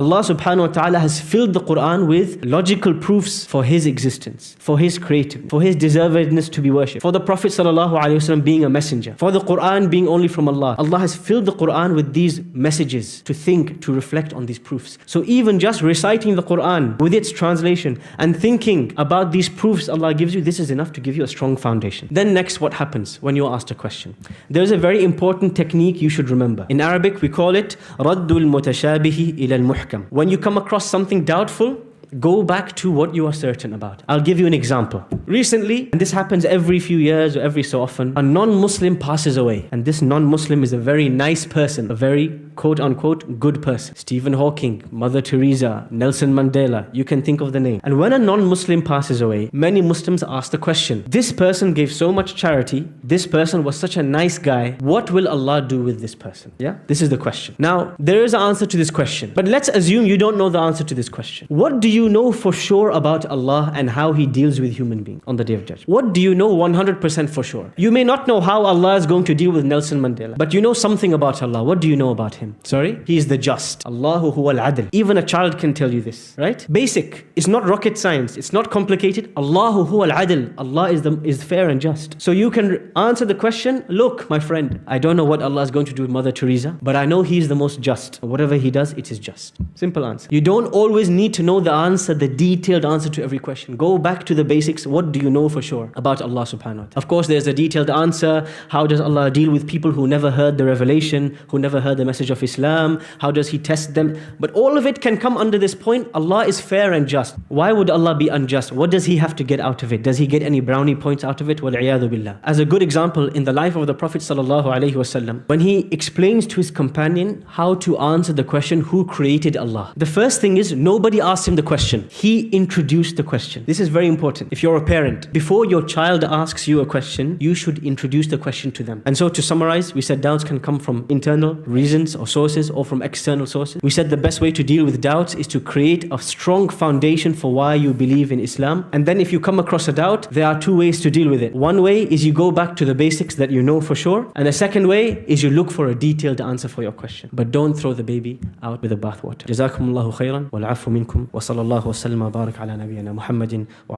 Allah subhanahu wa ta'ala has filled the Quran with logical proofs for His existence, for His creativity, for His deservedness to be worshipped, for the Prophet sallallahu alaihi wasallam being a messenger, for the Quran being only from Allah. Allah has filled the Quran with these messages to think, to reflect on these proofs. So even just reciting the Quran with its translation and thinking about these proofs Allah gives you, this is enough to give you a strong foundation. Then next, what happens when you're asked a question? There's a very important technique you should remember. In Arabic, we call it Raddul Mutashabihi ila al-Muhkam. When you come across something doubtful, go back to what you are certain about. I'll give you an example. Recently, and this happens every few years or every so often, a non-Muslim passes away. And this non-Muslim is a very nice person, a very quote-unquote good person. Stephen Hawking, Mother Teresa, Nelson Mandela, you can think of the name. And when a non-Muslim passes away, many Muslims ask the question, this person gave so much charity, this person was such a nice guy, what will Allah do with this person? Yeah, this is the question. Now, there is an answer to this question, but let's assume you don't know the answer to this question. What do you know for sure about Allah and how He deals with human beings on the Day of Judgment? What do you know 100% for sure? You may not know how Allah is going to deal with Nelson Mandela, but you know something about Allah. What do you know about Him? Sorry? He is the just. Allahu huwa al-adl. Even a child can tell you this, right? Basic. It's not rocket science. It's not complicated. Allahu huwa al-adl. Allah is fair and just. So you can answer the question, look, my friend, I don't know what Allah is going to do with Mother Teresa, but I know He is the most just. Whatever He does, it is just. Simple answer. You don't always need to know the answer, the detailed answer to every question. Go back to the basics. What do you know for sure about Allah subhanahu wa ta'ala? Of course, there's a detailed answer. How does Allah deal with people who never heard the revelation, who never heard the message of Islam? How does He test them? But all of it can come under this point. Allah is fair and just. Why would Allah be unjust? What does He have to get out of it? Does He get any brownie points out of it? Wal-'iyadhu billah. As a good example, in the life of the Prophet sallallahu alaihi wasallam, when he explains to his companion how to answer the question, who created Allah? The first thing is, nobody asked him the question. He introduced the question. This is very important. If you're a parent, before your child asks you a question, you should introduce the question to them. And so to summarize, we said doubts can come from internal reasons or sources or from external sources. We said the best way to deal with doubts is to create a strong foundation for why you believe in Islam. And then if you come across a doubt, there are two ways to deal with it. One way is you go back to the basics that you know for sure. And the second way is you look for a detailed answer for your question. But don't throw the baby out with the bathwater. Jazakumullahu khairan wal afu minkum wa sallallahu wa sallam wa barak ala nabiyyina Muhammadin wa